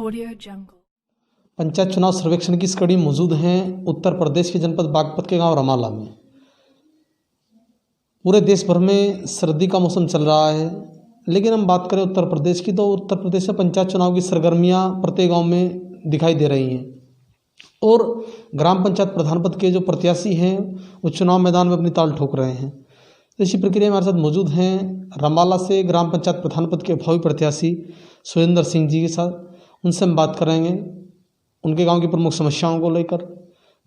Audio Jungle। Panchayat चुनाव सर्वेक्षण की इस कड़ी मौजूद हैं उत्तर प्रदेश के जनपद बागपत के गांव रमाला में। पूरे देश भर में सर्दी का मौसम चल रहा है, लेकिन हम बात करें उत्तर प्रदेश की तो उत्तर प्रदेश में पंचायत चुनाव की सरगर्मियां प्रत्येक गांव में दिखाई दे रही हैं और ग्राम पंचायत प्रधान पद के जो प्रत्याशी हैं वो चुनाव मैदान में अपनी ताल ठोक रहे हैं। तो इसी प्रक्रिया में हमारे साथ मौजूद हैं रमाला से ग्राम पंचायत प्रधान पद के भावी प्रत्याशी सुरेंद्र सिंह जी के साथ। उनसे हम बात करेंगे उनके गांव की प्रमुख समस्याओं को लेकर,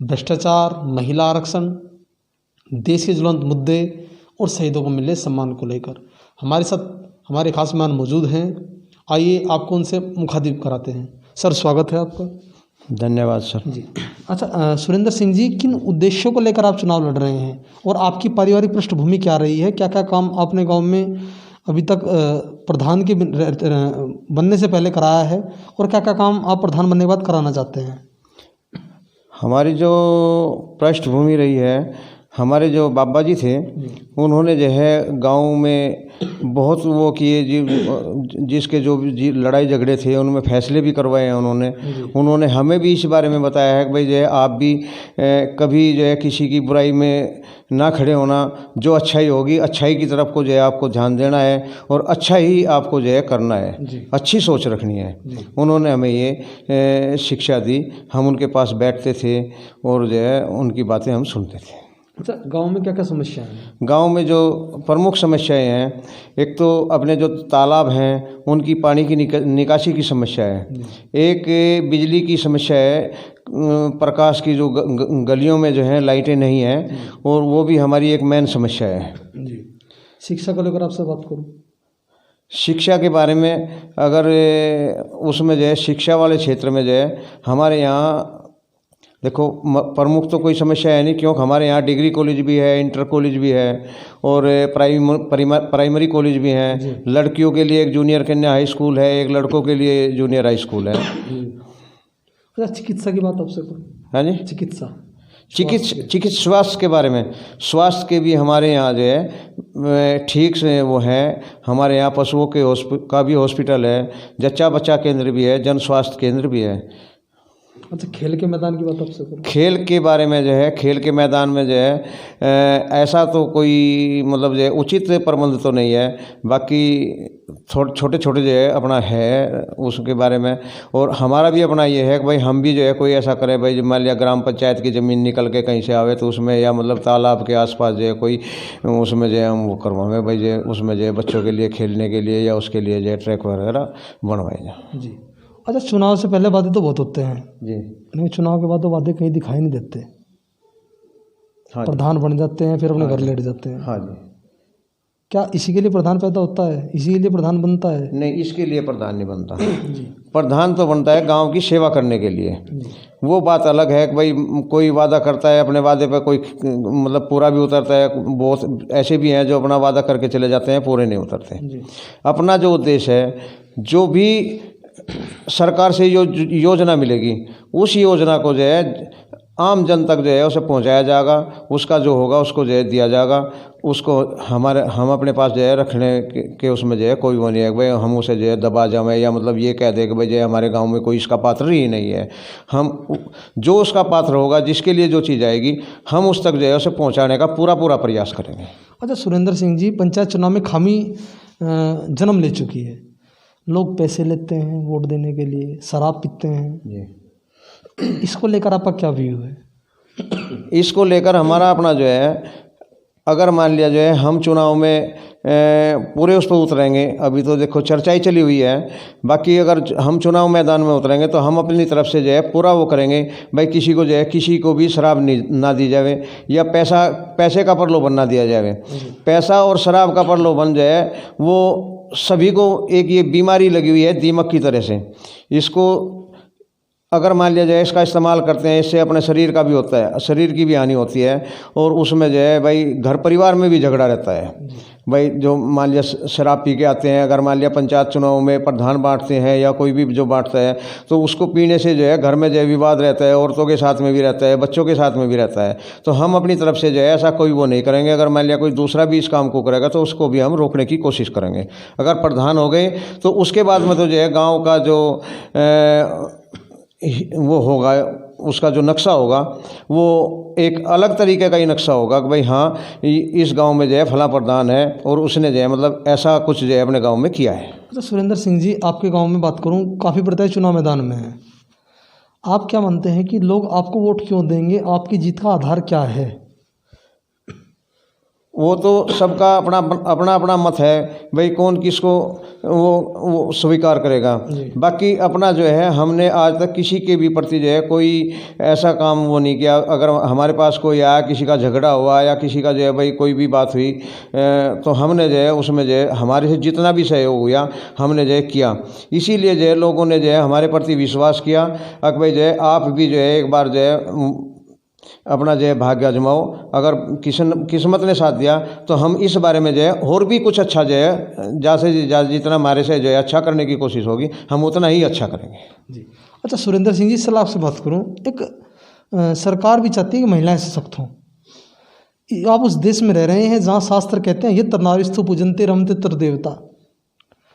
भ्रष्टाचार, महिला आरक्षण, देश के ज्वलंत मुद्दे और शहीदों को मिले सम्मान को लेकर। हमारे साथ हमारे खास मेहमान मौजूद हैं, आइए आपको उनसे मुखातिब कराते हैं। सर, स्वागत है आपका। धन्यवाद सर जी। अच्छा, सुरेंद्र सिंह जी, किन उद्देश्यों को लेकर आप चुनाव लड़ रहे हैं और आपकी पारिवारिक पृष्ठभूमि क्या रही है? क्या क्या काम आपने गांव में अभी तक प्रधान के बनने से पहले कराया है और क्या क्या काम आप प्रधान बनने के बाद कराना चाहते हैं? हमारी जो पृष्ठभूमि रही है, हमारे जो बाबा जी थे उन्होंने जो है गांव में बहुत वो किए जिसके जो भी लड़ाई झगड़े थे उनमें फैसले भी करवाए हैं उन्होंने हमें भी इस बारे में बताया है कि भाई जो है आप भी कभी जो है किसी की बुराई में ना खड़े होना, जो अच्छाई होगी अच्छाई की तरफ को जो है आपको ध्यान देना है और अच्छा ही आपको जो है करना है, अच्छी सोच रखनी है। उन्होंने हमें ये शिक्षा दी। हम उनके पास बैठते थे और जो है उनकी बातें हम सुनते थे। अच्छा, गांव में क्या क्या समस्याएं हैं? गांव में जो प्रमुख समस्याएं हैं, एक तो अपने जो तालाब हैं उनकी पानी की निकासी की समस्या है, एक बिजली की समस्या है, प्रकाश की जो गलियों में जो है लाइटें नहीं हैं और वो भी हमारी एक मेन समस्या है। जी। शिक्षा को लेकर आपसे बात करूं, शिक्षा के बारे में अगर उसमें जो है शिक्षा वाले क्षेत्र में जो है हमारे यहाँ देखो प्रमुख तो कोई समस्या है नहीं, क्योंकि हमारे यहाँ डिग्री कॉलेज भी है, इंटर कॉलेज भी है और प्राइमरी कॉलेज भी हैं। लड़कियों के लिए एक जूनियर कन्या हाई स्कूल है, एक लड़कों के लिए जूनियर हाई स्कूल है। अच्छा, चिकित्सा की बात आपसे करूं। हाँ जी, चिकित्सा स्वास्थ्य के बारे में, स्वास्थ्य के भी हमारे यहाँ जो है ठीक से वो है। हमारे यहाँ पशुओं के का भी हॉस्पिटल है, जच्चा बच्चा केंद्र भी है, जन स्वास्थ्य केंद्र भी है। अच्छा, खेल के मैदान की बात आपसे करूं। खेल के बारे में जो है, खेल के मैदान में जो है ऐसा तो कोई मतलब जो है उचित प्रबंध तो नहीं है, बाकी छोटे छोटे जो है अपना है उसके बारे में। और हमारा भी अपना ये है कि भाई हम भी जो है कोई ऐसा करें, भाई मान लिया ग्राम पंचायत की ज़मीन निकल के कहीं से आवे तो उसमें या मतलब तालाब के आसपास जो है कोई उसमें जो है हम वो करवाएं, भाई जो उसमें जो है बच्चों के लिए खेलने के लिए या उसके लिए जो है ट्रैक वगैरह बनवाए जाए। जी। अच्छा, चुनाव से पहले वादे तो बहुत होते हैं जी, लेकिन चुनाव के बाद तो वादे कहीं दिखाई नहीं देते। हाँ, प्रधान बन जाते हैं फिर अपने घर लेट जाते हैं। हाँ जी। क्या इसी के लिए प्रधान पैदा होता है, इसी के लिए प्रधान बनता है? नहीं, इसके लिए प्रधान नहीं बनता। प्रधान तो बनता है गांव की सेवा करने के लिए। वो बात अलग है कि भाई कोई वादा करता है, अपने वादे पर कोई मतलब पूरा भी उतरता है, बहुत ऐसे भी हैं जो अपना वादा करके चले जाते हैं, पूरे नहीं उतरते। अपना जो उद्देश्य है, जो भी सरकार से जो योजना मिलेगी उस योजना को जो है आम जन तक जो है उसे पहुंचाया जाएगा, उसका जो होगा उसको जो है दिया जाएगा। उसको हम अपने पास जो है रखने के उसमें जो है कोई वो नहीं है भाई हम उसे जो है दबा जाएं या मतलब ये कह दे कि भाई जो है हमारे गांव में कोई इसका पात्र ही नहीं है। हम जो उसका पात्र होगा, जिसके लिए जो चीज़ आएगी, हम उस तक जो है उसे पहुँचाने का पूरा प्रयास करेंगे। अच्छा सुरेंद्र सिंह जी, पंचायत चुनाव में खामी जन्म ले चुकी है। लोग पैसे लेते हैं वोट देने के लिए, शराब पीते हैं जी। इसको लेकर आपका क्या व्यू है? इसको लेकर हमारा अपना जो है, अगर मान लिया जो है हम चुनाव में पूरे उस पर उतरेंगे, अभी तो देखो चर्चा ही चली हुई है, बाकी अगर हम चुनाव मैदान में उतरेंगे तो हम अपनी तरफ से जो है पूरा वो करेंगे भाई किसी को जो है किसी को भी शराब ना दी जाए या पैसे का प्रलोभन ना दिया जाए। पैसा और शराब का प्रलोभन जो है वो सभी को एक ये बीमारी लगी हुई है दीमक की तरह से। इसको अगर मान लिया जाए इसका इस्तेमाल करते हैं, इससे अपने शरीर का भी होता है, शरीर की भी हानि होती है, और उसमें जो है भाई घर परिवार में भी झगड़ा रहता है। भाई जो मान लिया शराब पी के आते हैं, अगर मान लिया पंचायत चुनाव में प्रधान बांटते हैं या कोई भी जो बांटता है, तो उसको पीने से जो है घर में जो है विवाद रहता है, औरतों के साथ में भी रहता है, बच्चों के साथ में भी रहता है। तो हम अपनी तरफ से जो है ऐसा कोई वो नहीं करेंगे। अगर मान लिया कोई दूसरा भी इस काम को करेगा तो उसको भी हम रोकने की कोशिश करेंगे। अगर प्रधान हो गए तो उसके बाद में तो जो है गाँव का जो वो होगा, उसका जो नक्शा होगा वो एक अलग तरीके का ही नक्शा होगा कि भाई हाँ इस गांव में जो है फला प्रधान है और उसने जो है मतलब ऐसा कुछ जो है अपने गांव में किया है। तो सुरेंद्र सिंह जी, आपके गांव में बात करूं, काफ़ी प्रत्याशी चुनाव मैदान में हैं। आप क्या मानते हैं कि लोग आपको वोट क्यों देंगे? आपकी जीत का आधार क्या है? वो तो सबका अपना अपना अपना मत है भाई, कौन किसको वो स्वीकार करेगा। बाकी अपना जो है हमने आज तक किसी के भी प्रति जो है कोई ऐसा काम वो नहीं किया। अगर हमारे पास कोई आया, किसी का झगड़ा हुआ या किसी का जो है भाई कोई भी बात हुई, तो हमने जो है उसमें जो है हमारे से जितना भी सहयोग हुआ हमने जो है किया। इसीलिए जो है लोगों ने जो है हमारे प्रति विश्वास किया कि भाई जो है आप भी जो है एक बार जो है अपना जो है भाग्य आजमाओ। अगर किस्मत ने साथ दिया तो हम इस बारे में जो है और भी कुछ अच्छा जो है ज़्यादा जितना हमारे से जो है अच्छा करने की कोशिश होगी हम उतना ही अच्छा करेंगे। जी अच्छा सुरेंद्र सिंह जी, सलाह आपसे बात करूं, एक सरकार भी चाहती है कि महिलाएं सशक्त हों। आप उस देश में रह रहे हैं जहाँ शास्त्र कहते हैं ये नारीस्तु पूजन्ते रमते त्र देवता,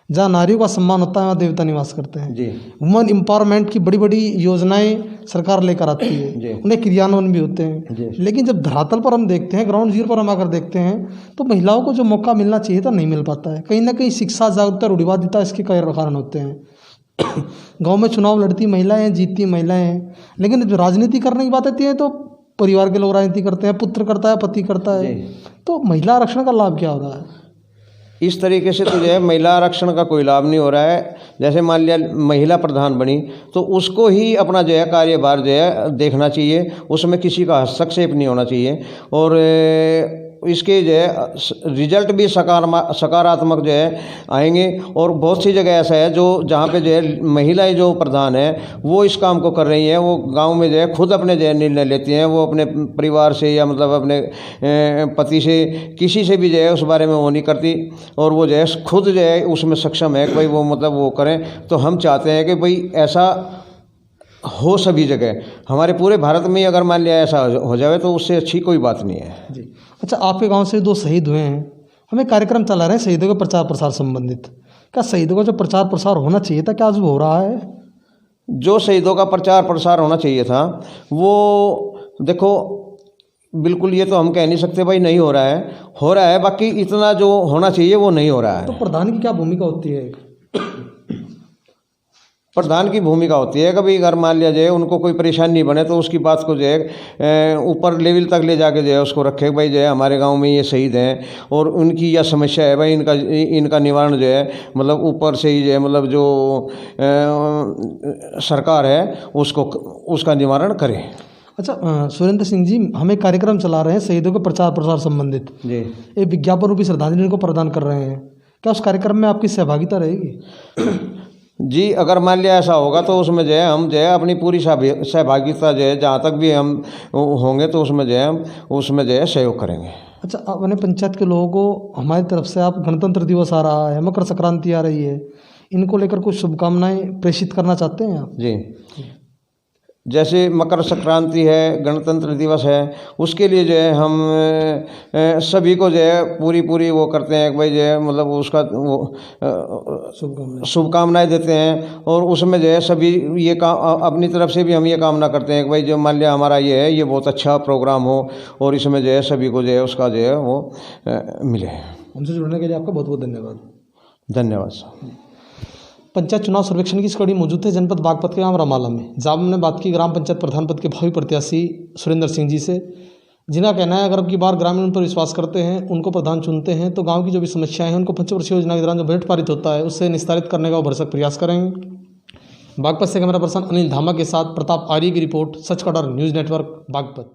जहाँ नारियों का सम्मान होता है वहाँ देवता निवास करते हैं। जी। वुमेन एम्पावरमेंट की बड़ी बड़ी योजनाएं सरकार लेकर आती है, उन्हें क्रियान्वयन भी होते हैं। लेकिन जब धरातल पर हम देखते हैं, ग्राउंड जीरो पर हम आकर देखते हैं, तो महिलाओं को जो मौका मिलना चाहिए था नहीं मिल पाता है। कहीं ना कहीं शिक्षा, जागरूकता, रूढ़िवादिता इसके कई कारण होते हैं। गाँव में चुनाव लड़ती महिलाएं हैं, जीतती महिलाएं हैं, लेकिन जब राजनीति करने की बात आती है तो परिवार के लोग राजनीति करते हैं, पुत्र करता है, पति करता है। तो महिला आरक्षण का लाभ क्या हो रहा है? इस तरीके से तो जो है महिला आरक्षण का कोई लाभ नहीं हो रहा है। जैसे मान लिया महिला प्रधान बनी तो उसको ही अपना जो है कार्यभार जो है देखना चाहिए, उसमें किसी का हस्तक्षेप नहीं होना चाहिए। और इसके जो है रिजल्ट भी सकारात्मक जो है आएंगे। और बहुत सी जगह ऐसा है जो जहाँ पे जो है महिलाएं जो प्रधान है वो इस काम को कर रही हैं, वो गांव में जो है खुद अपने जो है निर्णय लेती हैं। वो अपने परिवार से या मतलब अपने पति से किसी से भी जो है उस बारे में वो नहीं करती, और वो जो है खुद जो है उसमें सक्षम है कि भाई वो मतलब वो करें। तो हम चाहते हैं कि भाई ऐसा हो सभी जगह, हमारे पूरे भारत में अगर मान लिया ऐसा हो जाए तो उससे अच्छी कोई बात नहीं है। जी अच्छा, आपके गांव से 2 शहीद हुए हैं, हमें कार्यक्रम चला रहे हैं शहीदों के प्रचार प्रसार संबंधित। क्या शहीदों का जो प्रचार प्रसार होना चाहिए था, क्या आज वो हो रहा है? जो शहीदों का प्रचार प्रसार होना चाहिए था वो देखो बिल्कुल ये तो हम कह नहीं सकते भाई नहीं हो रहा है, हो रहा है। बाकी इतना जो होना चाहिए वो नहीं हो रहा है। तो प्रधान की क्या भूमिका होती है? प्रधान की भूमिका होती है कभी अगर मान लिया जाए उनको कोई परेशानी नहीं बने तो उसकी बात को जो है ऊपर लेवल तक ले जाके जो है उसको रखे। भाई जो है हमारे गांव में ये शहीद हैं और उनकी यह समस्या है, भाई इनका निवारण जो है मतलब ऊपर से ही जो है मतलब जो सरकार है उसका निवारण करे। अच्छा सुरेंद्र सिंह जी, हम एक कार्यक्रम चला रहे हैं शहीदों के प्रचार प्रसार संबंधित जी, एक विज्ञापन रूपी श्रद्धांजलि को प्रदान कर रहे हैं। क्या उस कार्यक्रम में आपकी सहभागिता रहेगी? जी, अगर मान लिया ऐसा होगा तो उसमें जो है हम जो है अपनी पूरी सहभागिता जो है जहाँ तक भी हम होंगे तो उसमें जो है हम उसमें जो है सहयोग करेंगे। अच्छा, अपने पंचायत के लोगों को हमारी तरफ से आप गणतंत्र दिवस आ रहा है, मकर संक्रांति आ रही है, इनको लेकर कुछ शुभकामनाएं प्रेषित करना चाहते हैं आप? जी, जैसे मकर संक्रांति है, गणतंत्र दिवस है, उसके लिए जो है हम सभी को जो है पूरी वो करते हैं कि भाई जो है मतलब उसका वो शुभकामनाएं देते हैं। और उसमें जो है सभी ये अपनी तरफ से भी हम ये कामना करते हैं कि भाई जो मान लिया हमारा ये है ये बहुत अच्छा प्रोग्राम हो और इसमें जो है सभी को जो है उसका जो है वो मिले। हमसे जुड़ने के लिए आपका बहुत बहुत धन्यवाद। धन्यवाद सर। पंचायत चुनाव सर्वेक्षण की इस कड़ी मौजूद थे जनपद बागपत के गांव रामाला में, जहाँ हमने बात की ग्राम पंचायत प्रधान पद के भावी प्रत्याशी सुरेंद्र सिंह जी से, जिनका कहना है अगर अब की बार ग्रामीण उन पर विश्वास करते हैं, उनको प्रधान चुनते हैं तो गांव की जो भी समस्याएं हैं उनको पंचवर्षीय योजना के दौरान जो बजट पारित होता है उससे निस्तारित करने का वो भरसक प्रयास करेंगे। बागपत से कैमरा पर्सन अनिल धामा के साथ प्रताप आर्य की रिपोर्ट, सच का डर न्यूज़ नेटवर्क बागपत।